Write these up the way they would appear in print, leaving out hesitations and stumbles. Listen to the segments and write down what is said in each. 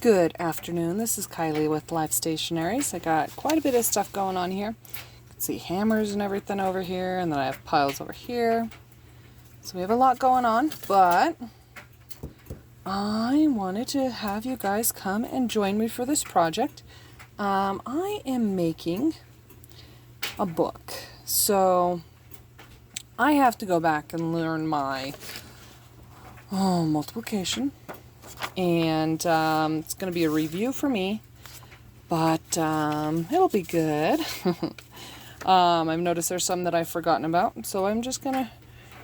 Good afternoon, this is Kylee with Live Stationeries. I got quite a bit of stuff going on here. You can see hammers and everything over here, and then I have piles over here. So we have a lot going on, but I wanted to have you guys come and join me for this project. I am making a book, so I have to go back and learn my multiplication. And it's going to be a review for me, but it'll be good. I've noticed there's some that I've forgotten about, so I'm just going to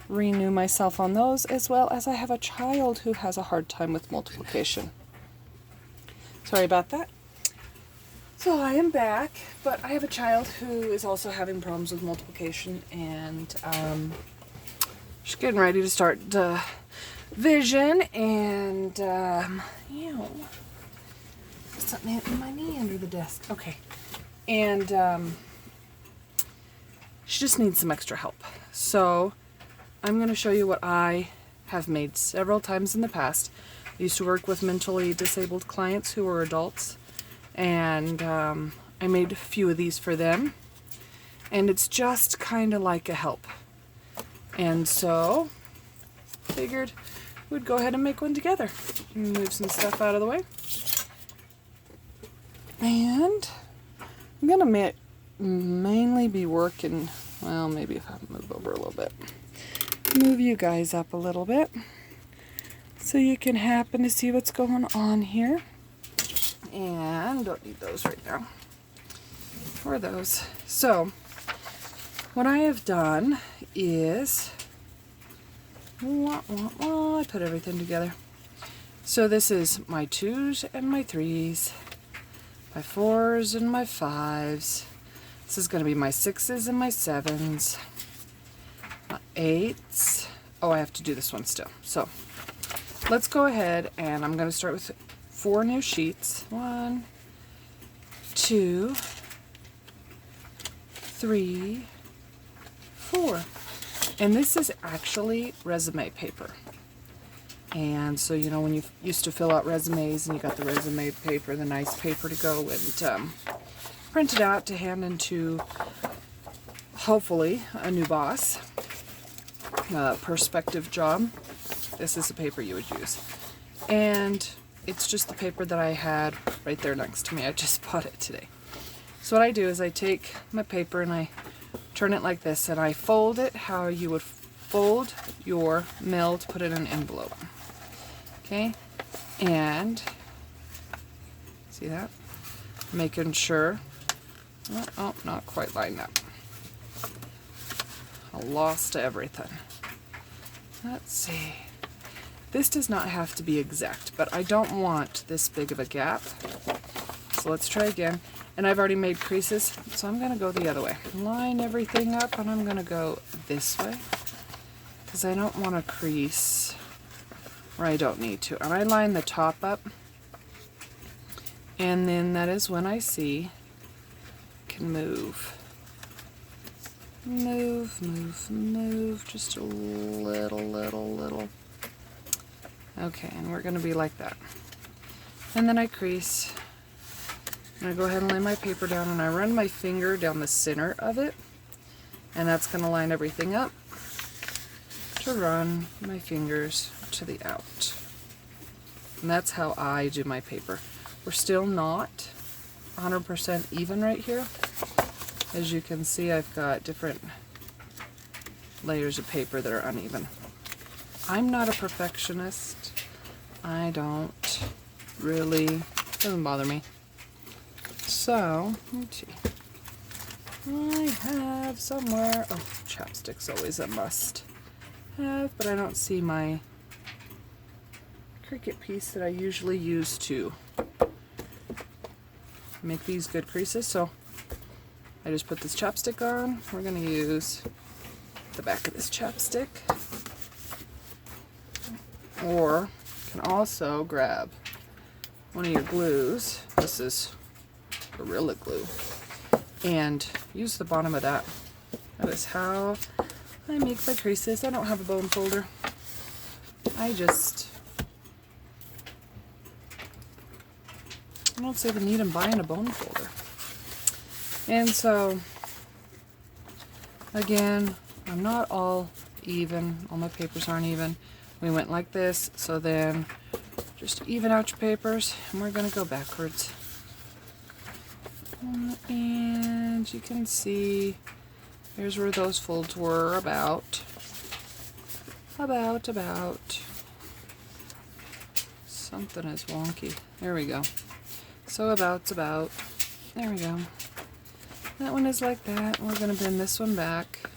renew myself on those, as well as I have a child who has a hard time with multiplication. Sorry about that. So I am back, but I have a child who is also having problems with multiplication, and she's getting ready to start vision, and something hit my knee under the desk. Okay, and she just needs some extra help. So I'm going to show you what I have made several times in the past. I used to work with mentally disabled clients who were adults, and I made a few of these for them, and it's just kind of like a help. And so figured we'd go ahead and make one together. Move some stuff out of the way. And I'm going to mainly be working, well, maybe if I move over a little bit. Move you guys up a little bit so you can happen to see what's going on here. And don't need those right now. Or those. So what I have done is I put everything together. So this is my 2s and my 3s, my 4s and my 5s. This is going to be my 6s and my 7s, my 8s. Oh, I have to do this one still. So let's go ahead, and I'm going to start with 4 new sheets. 1, 2, 3, 4. And this is actually resume paper. And so, you know, when you used to fill out resumes and you got the resume paper, the nice paper to go and print it out to hand into, hopefully, a new boss, prospective job, this is the paper you would use. And it's just the paper that I had right there next to me. I just bought it today. So what I do is I take my paper and I turn it like this, and I fold it how you would fold your mail to put it in an envelope. Okay, and see that? Making sure, oh, not quite lined up. I lost everything. Let's see. This does not have to be exact, but I don't want this big of a gap. So let's try again. And I've already made creases, so I'm going to go the other way. Line everything up, and I'm going to go this way, because I don't want to crease where I don't need to. And I line the top up, and then that is when I see I can move. Move, just a little. Okay, and we're going to be like that. And then I crease. And I go ahead and lay my paper down, and I run my finger down the center of it, and that's going to line everything up to run my fingers to the out. And that's how I do my paper. We're still not 100% even right here. As you can see, I've got different layers of paper that are uneven. I'm not a perfectionist. I don't really, doesn't bother me. So, let's see. I have somewhere, oh, chapstick's always a must have, but I don't see my Cricut piece that I usually use to make these good creases. So I just put this chapstick on. We're going to use the back of this chapstick, or you can also grab one of your glues. This is Gorilla Glue, and use the bottom of that. That is how I make my creases. I don't have a bone folder. I just I don't see the need in buying a bone folder. And so, again, I'm not all even. All my papers aren't even. We went like this, so then just even out your papers, and we're going to go backwards. And you can see, here's where those folds were about. Something is wonky. There we go. So about. There we go. That one is like that. We're going to bend this one back.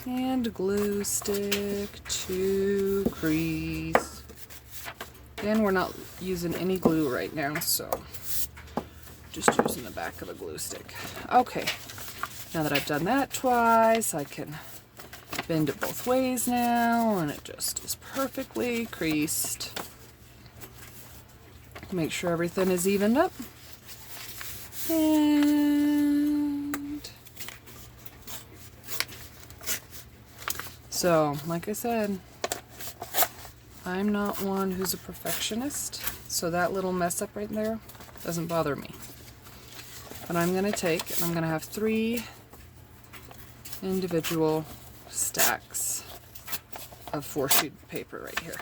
And glue stick to crease. Again, we're not using any glue right now, so just using the back of the glue stick. Okay, now that I've done that twice, I can bend it both ways now, and it just is perfectly creased. Make sure everything is evened up. And so, like I said, I'm not one who's a perfectionist, so that little mess up right there doesn't bother me. But I'm going to take, and I'm going to have 3 individual stacks of 4-sheet paper right here.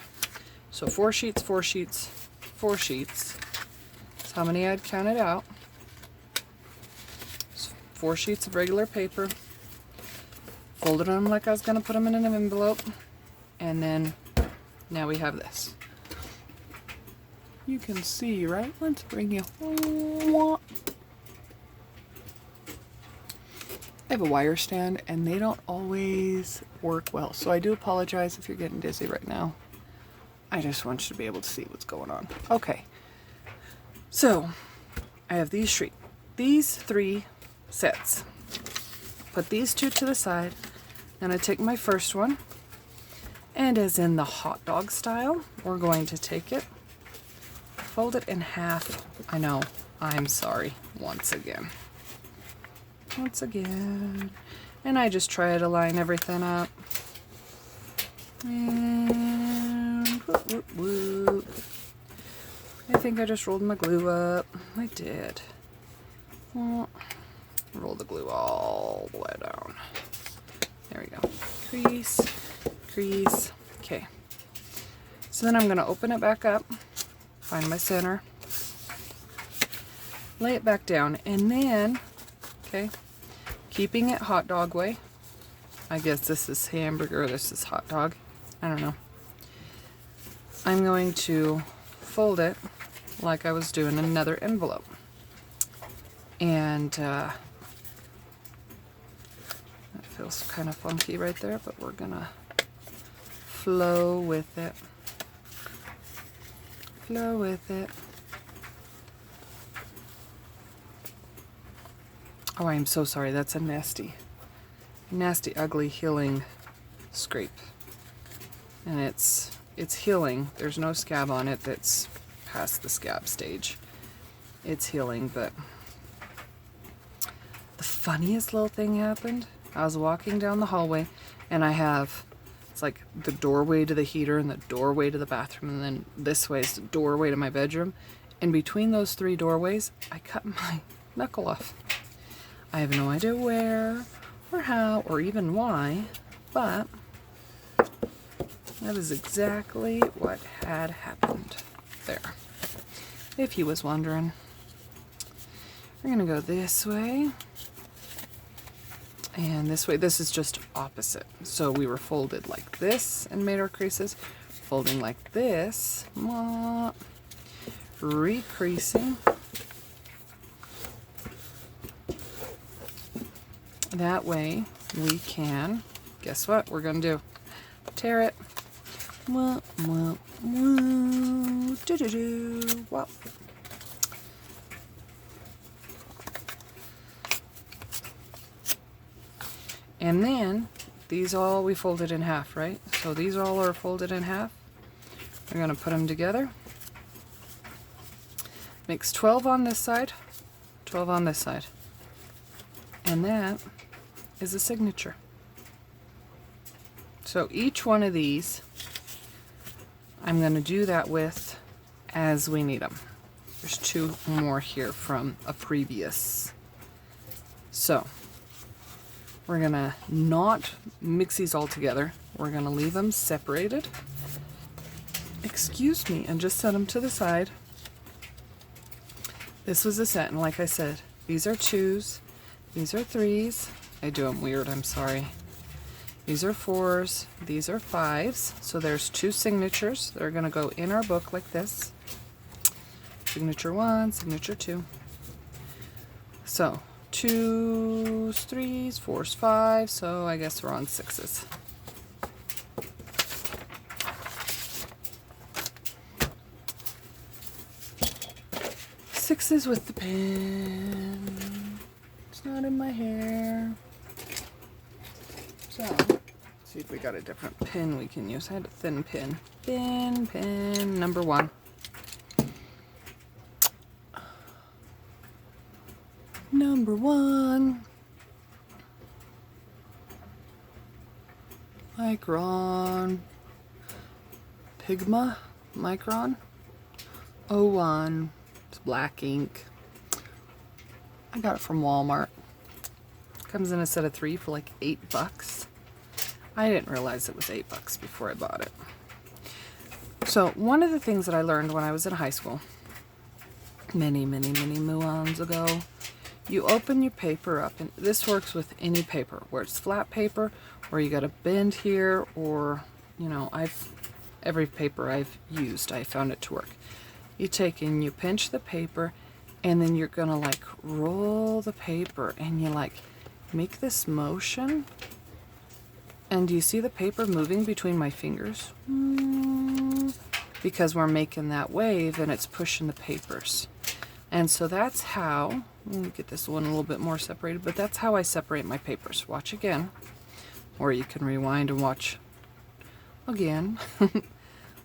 So 4 sheets, 4 sheets, 4 sheets. That's how many I'd counted out. 4 sheets of regular paper. Folded them like I was going to put them in an envelope. And then now we have this. You can see, right? Let's bring you. I have a wire stand and they don't always work well. So I do apologize if you're getting dizzy right now. I just want you to be able to see what's going on. Okay. So I have these 3 sets. Put these 2 to the side. Then I take my first one, and as in the hot dog style, we're going to take it, fold it in half. I know, I'm sorry, once again. And I just try to line everything up. And whoop, whoop, whoop. I think I just rolled my glue up. I did. Well, roll the glue all the way down. There we go. Crease, crease. Okay. So then I'm going to open it back up, find my center, lay it back down, and then, okay, keeping it hot dog way. I guess this is hamburger, this is hot dog. I don't know. I'm going to fold it like I was doing another envelope. And that feels kind of funky right there, but we're gonna flow with it. Flow with it. Oh, I am so sorry. That's a nasty, ugly healing scrape. And it's healing. There's no scab on it that's past the scab stage. It's healing, but the funniest little thing happened. I was walking down the hallway, and it's like the doorway to the heater and the doorway to the bathroom, and then this way is the doorway to my bedroom. And between those 3 doorways, I cut my knuckle off. I have no idea where or how or even why, but that is exactly what had happened there. If you was wondering. We're gonna go this way. And this way, this is just opposite. So we were folded like this and made our creases. Folding like this, recreasing. That way we can, guess what we're gonna do? Tear it. Well. And then these all we folded in half, right? So these all are folded in half. We're gonna put them together. Makes 12 on this side, 12 on this side. And that is a signature. So each one of these, I'm gonna do that with as we need them. There's 2 more here from a previous. So we're gonna not mix these all together. We're gonna leave them separated. Excuse me, and just set them to the side. This was a set, and like I said, these are 2s, these are 3s. I do them weird, I'm sorry. These are 4s, these are 5s. So there's 2 signatures that are gonna go in our book like this. Signature 1, signature 2. So 2s, 3s, 4s, 5s, so I guess we're on 6s. Sixes with the pin. It's not in my hair. So, let's see if we got a different pin we can use. I had a thin pin. Thin pin, number 1. Number 1. Micron. Pigma. Micron. 01. It's black ink. I got it from Walmart. Comes in a set of 3 for like $8. I didn't realize it was $8 before I bought it. So one of the things that I learned when I was in high school, many moons ago, you open your paper up, and this works with any paper, where it's flat paper, or you got a bend here, or, you know, every paper I've used, I found it to work. You take and you pinch the paper, and then you're gonna like roll the paper, and you like make this motion. And do you see the paper moving between my fingers? Because we're making that wave and it's pushing the papers. And so that's how, let me get this one a little bit more separated, but that's how I separate my papers. Watch again, or you can rewind and watch again.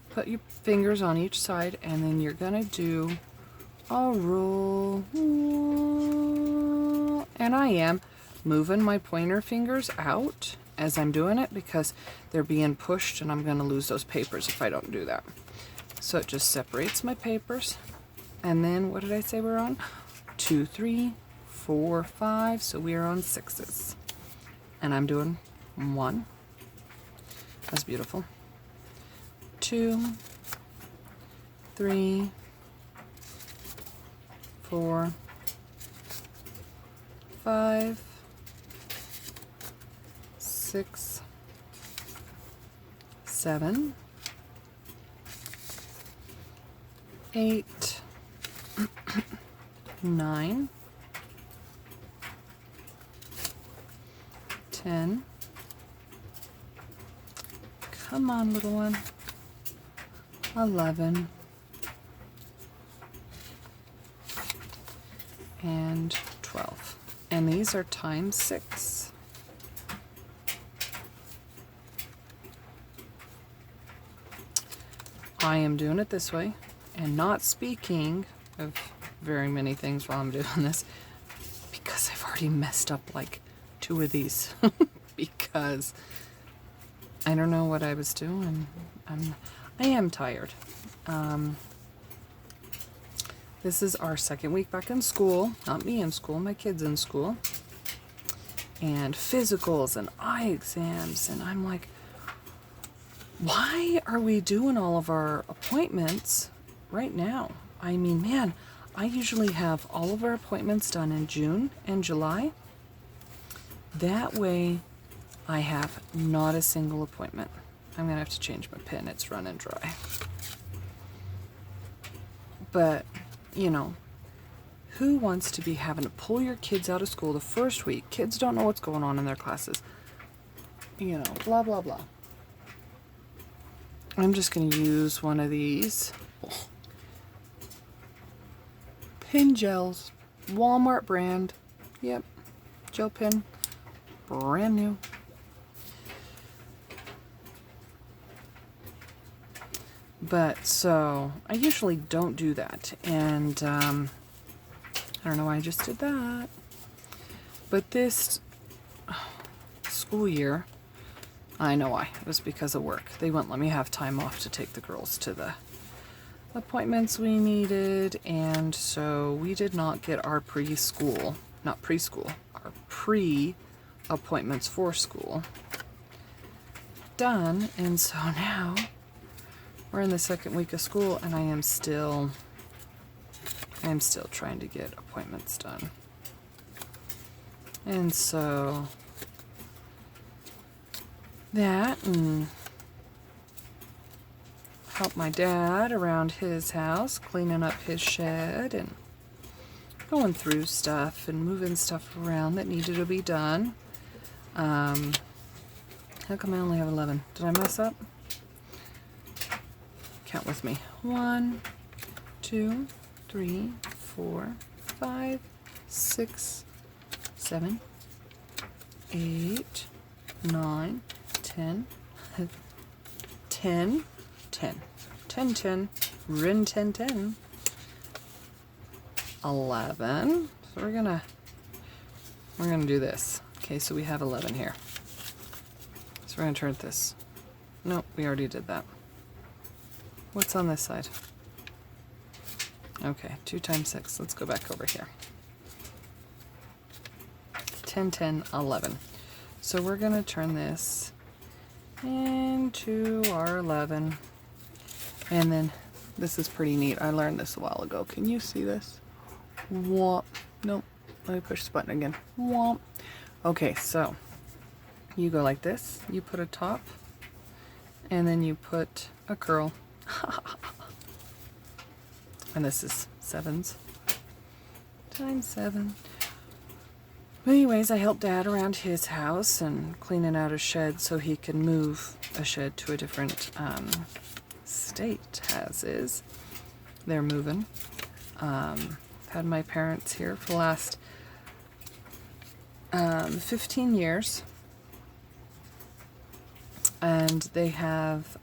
Put your fingers on each side, and then you're gonna do a roll. And I am moving my pointer fingers out as I'm doing it because they're being pushed, and I'm gonna lose those papers if I don't do that. So it just separates my papers. And then what did I say we're on? 2, 3, 4, 5. So we are on 6s. And I'm doing 1. That's beautiful. 2, 3, 4, 5, 6, 7, 8, 9, 10. Come on, little one. 11. And 12. And these are times 6. I am doing it this way and not speaking of very many things while I'm doing this because I've already messed up like 2 of these because I don't know what I was doing. I am tired. This is our 2nd week back in school. Not me in school, my kids in school. And physicals and eye exams. And I'm like, why are we doing all of our appointments right now? I mean, man, I usually have all of our appointments done in June and July. That way I have not a single appointment. I'm gonna have to change my pen, it's running dry. But, you know, who wants to be having to pull your kids out of school the first week? Kids don't know what's going on in their classes. You know, blah, blah, blah. I'm just gonna use one of these pin gels, Walmart brand. Yep, gel pen, brand new. But so I usually don't do that, and I don't know why I just did that. But this school year, I know why. It was because of work. They wouldn't let me have time off to take the girls to the appointments we needed, and so we did not get our preschool, not preschool, our pre-appointments for school done, and so now we're in the second week of school, and I am still trying to get appointments done. And so that, and help my dad around his house, cleaning up his shed and going through stuff and moving stuff around that needed to be done. How come I only have 11? Did I mess up? Count with me. 1, 2, 3, 4, 5, 6, 7, 8, 9, 10, 10, 10, 10, 10, rin 10, 10, 11. So we're gonna do this. Okay, so we have 11 here. So we're gonna turn this. Nope, we already did that. What's on this side? Okay, 2 times 6. Let's go back over here. 10, 10, 11. So we're gonna turn this into our 11. And then this is pretty neat. I learned this a while ago. Can you see this? Womp. Nope. Let me push the button again. Womp. Okay, so you go like this. You put a top, and then you put a curl. And this is 7s times 7. But anyways, I helped Dad around his house and cleaning out a shed so he can move a shed to a different state, as is. They're moving. Had my parents here for the last 15 years. And they have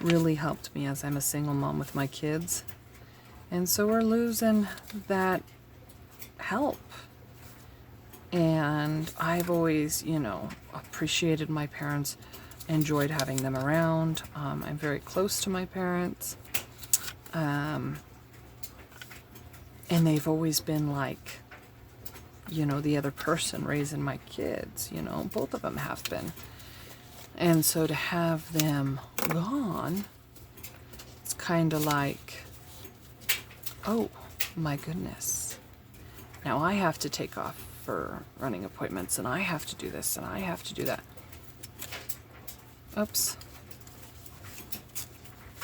really helped me as I'm a single mom with my kids. And so we're losing that help. And I've always, appreciated my parents, enjoyed having them around. I'm very close to my parents. And they've always been like, the other person raising my kids, both of them have been. And so to have them gone, it's kind of like, oh my goodness. Now I have to take off for running appointments, and I have to do this, and I have to do that. Oops.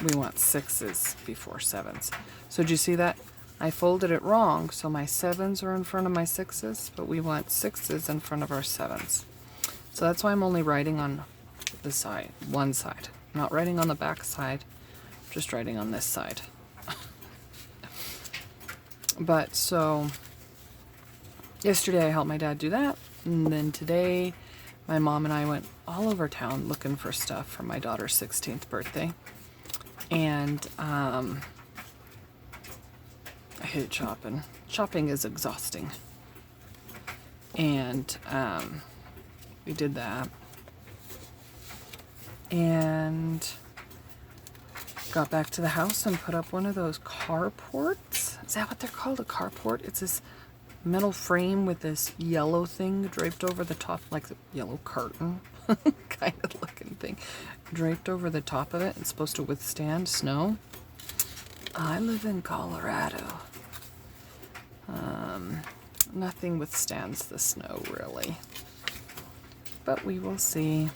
We want 6s before 7s. So did you see that? I folded it wrong, so my 7s are in front of my 6s, but we want 6s in front of our 7s. So that's why I'm only writing on the side, one side. I'm not writing on the back side, just writing on this side. But so yesterday I helped my dad do that, and then today my mom and I went all over town looking for stuff for my daughter's 16th birthday. And I hate shopping. Shopping is exhausting. And we did that. And got back to the house and put up one of those carports. Is that what they're called? A carport? It's this metal frame with this yellow thing draped over the top, like the yellow curtain kind of looking thing draped over the top of it. It's supposed to withstand snow. I live in Colorado. Nothing withstands the snow, really. But we will see.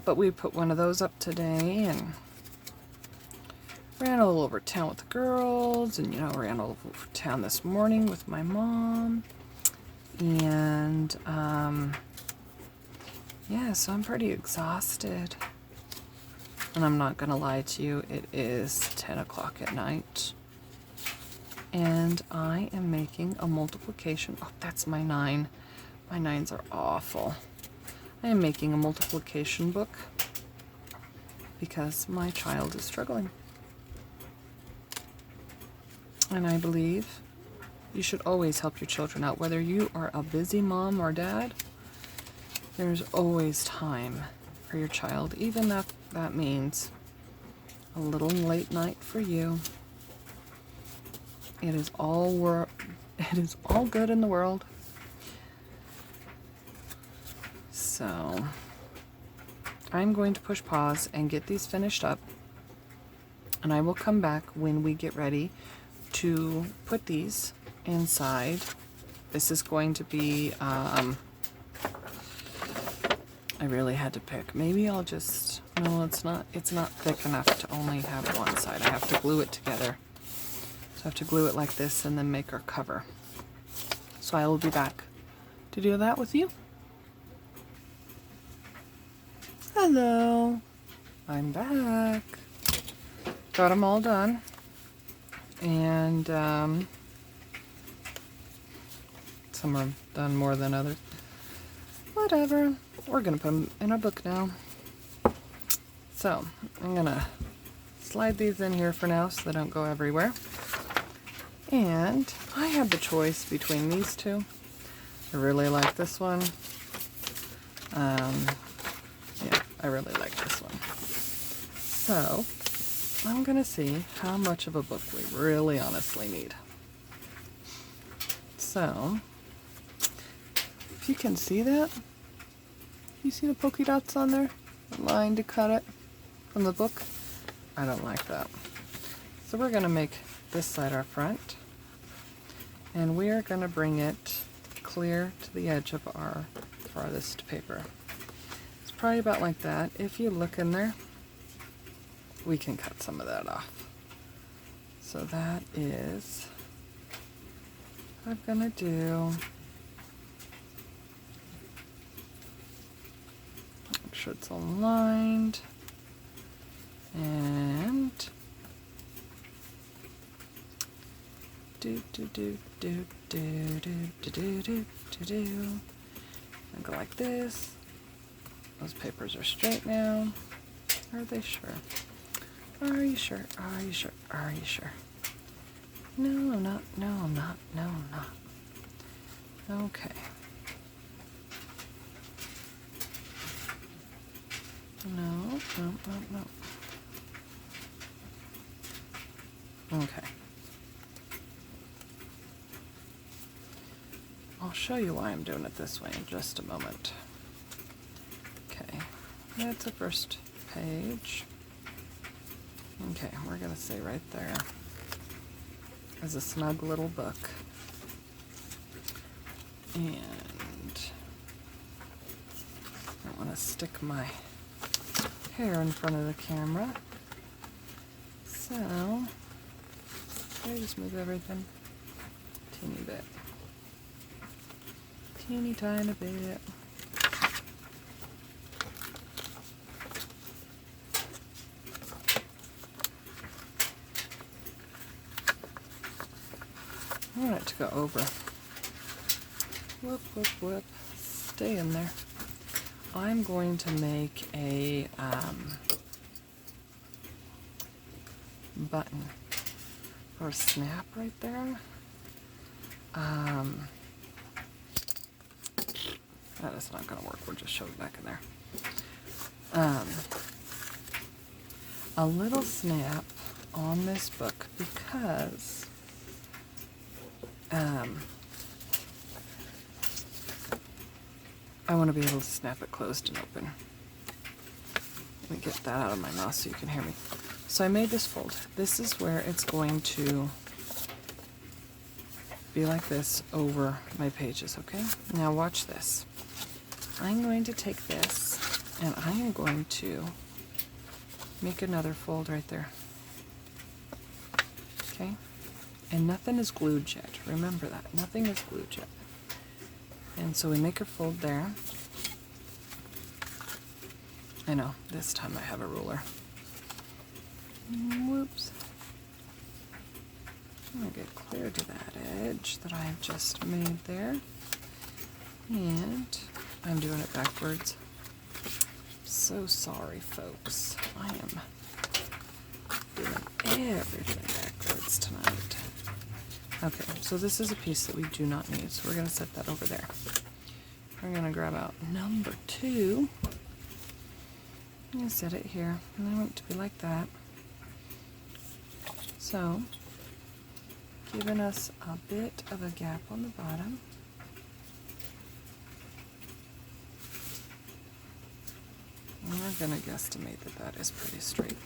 But we put one of those up today and ran all over town with the girls, and ran all over town this morning with my mom. And yeah, so I'm pretty exhausted. And I'm not gonna lie to you, it is 10 o'clock at night. And I am making a multiplication. Oh, that's my 9. My 9s are awful. I am making a multiplication book because my child is struggling. And I believe you should always help your children out. Whether you are a busy mom or dad, there's always time for your child. Even that means a little late night for you. It is all good in the world. So I'm going to push pause and get these finished up, and I will come back when we get ready to put these inside. This is going to be, I really had to pick. Maybe I'll just, no, it's not thick enough to only have one side. I have to glue it together. So I have to glue it like this and then make our cover. So I will be back to do that with you. Hello, I'm back. Got them all done. And some are done more than others. Whatever. We're gonna put them in our book now. So I'm gonna slide these in here for now so they don't go everywhere. And I had the choice between these two. I really like this one. Yeah, I really like this one. So I'm gonna see how much of a book we really honestly need. So if you can see that, you see the polka dots on there? The line to cut it from the book? I don't like that. So we're gonna make this side our front, and we are gonna bring it clear to the edge of our farthest paper. It's probably about like that. If you look in there, we can cut some of that off. So that is what I'm gonna do. Make sure it's aligned. And do. And go like this. Those papers are straight now. Are they sure? Are you sure? Are you sure? Are you sure? No, I'm not. No, I'm not. No, I'm not. Okay. No. Okay. I'll show you why I'm doing it this way in just a moment. Okay, that's the first page. Okay, we're gonna say right there is a snug little book. And I don't want to stick my hair in front of the camera. So, I just move everything teeny bit. Teeny tiny bit. I want it to go over. Whoop, whoop, whoop. Stay in there. I'm going to make a button or a snap right there. That is not going to work. We'll just shove it back in there. A little snap on this book because I want to be able to snap it closed and open. Let me get that out of my mouth so you can hear me. So I made this fold. This is where it's going to be like this over my pages, okay? Now watch this. I'm going to take this and I am going to make another fold right there. Okay? And nothing is glued yet. Remember that. Nothing is glued yet. And so we make a fold there. I know, this time I have a ruler. Whoops. I'm going to get clear to that edge that I have just made there. And I'm doing it backwards. So sorry, folks. I am doing everything backwards tonight. Okay, so this is a piece that we do not need, so we're going to set that over there. We're going to grab out number 2. I'm going to set it here, and I want it to be like that. So, giving us a bit of a gap on the bottom. And we're going to guesstimate that that is pretty straight.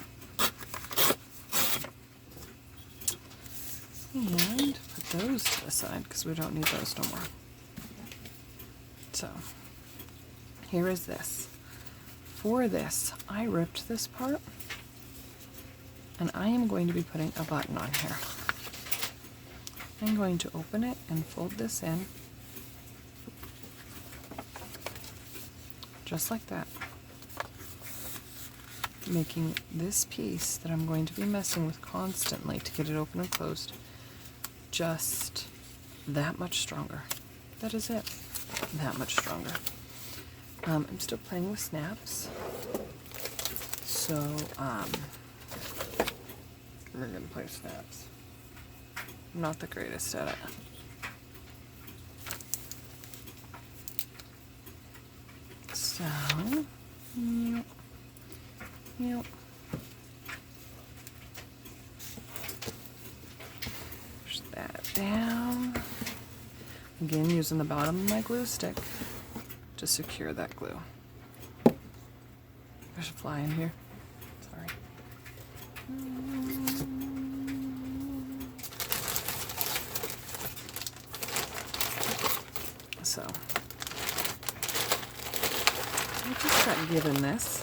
And put those to the side because we don't need those no more. So, here is this. For this, I ripped this part, and I am going to be putting a button on here. I'm going to open it and fold this in, just like that, making this piece that I'm going to be messing with constantly to get it open and closed just that much stronger. That is it. That much stronger. I'm still playing with snaps, so we're going to play snaps. I'm not the greatest at it. So, yep. Push that down. Again, using the bottom of my glue stick to secure that glue. There's a fly in here. Sorry. So, I just got given this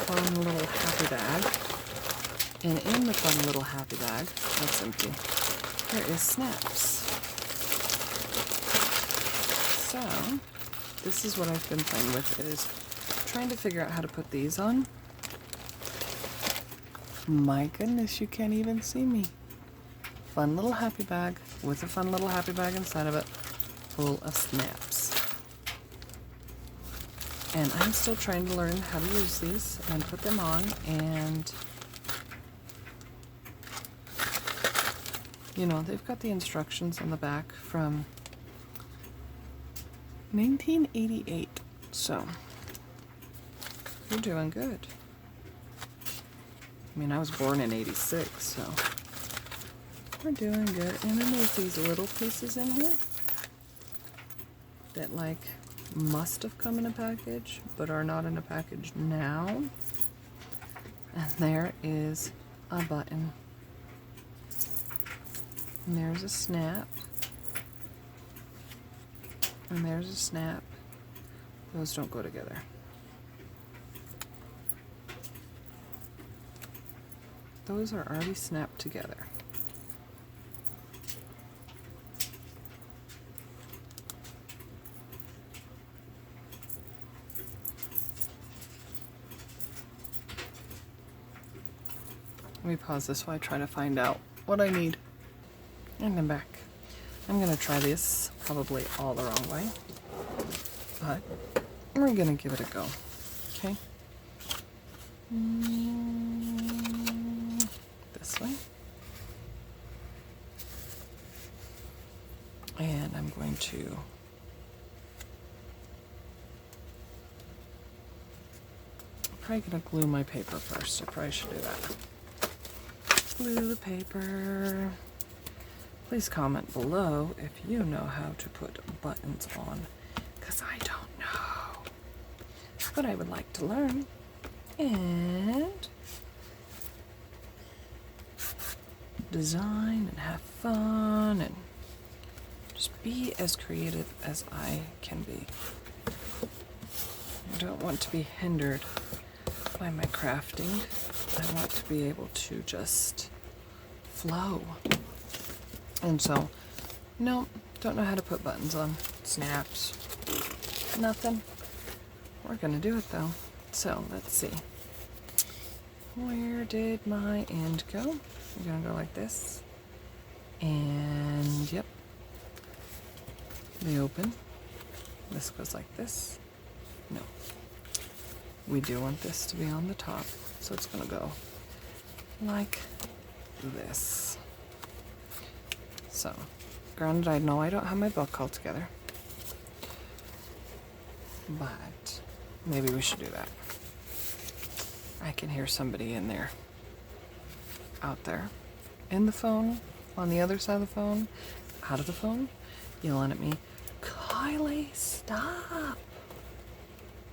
fun little happy bag. And in the fun little happy bag, that's empty, there is snaps. So, this is what I've been playing with, is trying to figure out how to put these on. My goodness, you can't even see me. Fun little happy bag with a fun little happy bag inside of it, full of snaps. And I'm still trying to learn how to use these and put them on, and you know, they've got the instructions on the back from 1988, so you're doing good. I mean, I was born in 86, so we're doing good. And then there's these little pieces in here that like must have come in a package, but are not in a package now. And there is a button. And there's a snap. And there's a snap. Those don't go together. Those are already snapped together. Let me pause this while I try to find out what I need. And I'm back. I'm going to try this probably all the wrong way, but we're going to give it a go. Okay? This way. And I'm going to probably going to glue my paper first. I probably should do that. Glue the paper. Please comment below if you know how to put buttons on, because I don't know. But I would like to learn. And design and have fun and just be as creative as I can be. I don't want to be hindered by my crafting. I want to be able to just flow. And so, no, don't know how to put buttons on, snaps, nothing. We're gonna do it though. So, let's see. Where did my end go? I'm gonna go like this. And, yep. They open. This goes like this. No. We do want this to be on the top, so it's gonna go like this. So, granted, I know I don't have my book all together, but maybe we should do that. I can hear somebody in there. out there, in the phone, on the other side of the phone, out of the phone, yelling at me, Kylee, stop!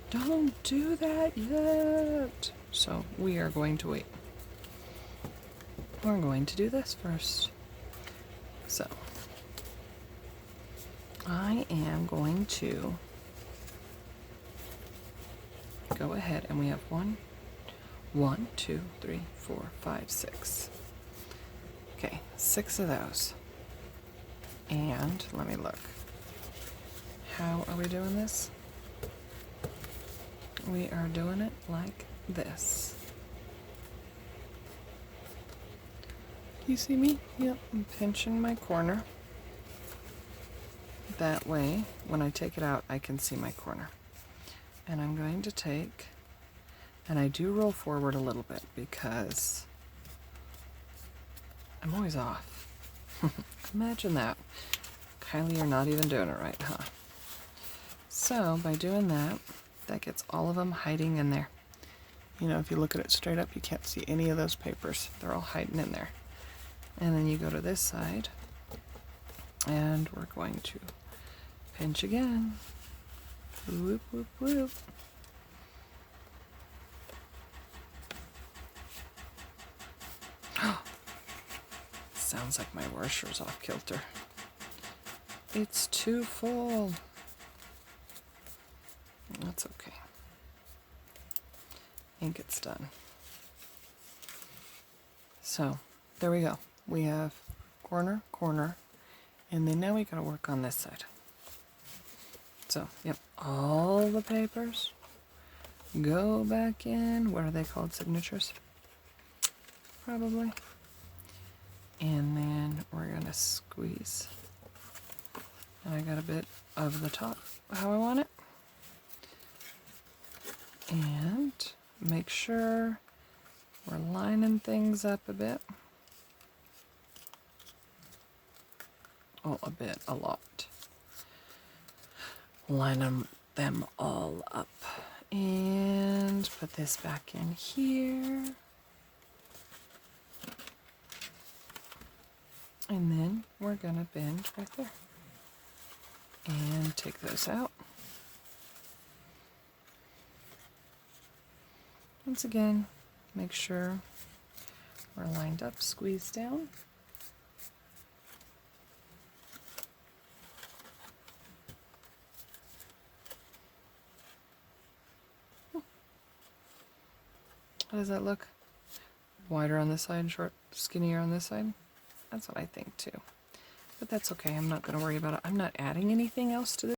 Don't do that yet! So we are going to wait. We're going to do this first. So I am going to go ahead, and we have 1, 2, 3, 4, 5, 6. Okay, 6 of those. And let me look. How are we doing this? We are doing it like this. You see me? Yep, I'm pinching my corner. That way, when I take it out, I can see my corner. And I'm going to take, and I do roll forward a little bit because I'm always off. Imagine that. Kylee, you're not even doing it right, huh? So by doing that, that gets all of them hiding in there. You know, if you look at it straight up, you can't see any of those papers. They're all hiding in there. And then you go to this side, and we're going to pinch again. Whoop, whoop, whoop. Sounds like my washer's off kilter. It's too full. That's okay. Ink it's done. So there we go. We have corner, corner, and then now we gotta work on this side. So, yep, all the papers go back in. What are they called? Signatures? Probably. And then we're gonna squeeze. And I got a bit of the top how I want it. And make sure we're lining things up a bit. Oh, a bit, a lot. Line them all up. And put this back in here. And then we're gonna bend right there. And take those out. Once again, make sure we're lined up, squeeze down. How does that look? Wider on this side, short, skinnier on this side? That's what I think too. But that's okay, I'm not going to worry about it. I'm not adding anything else to this.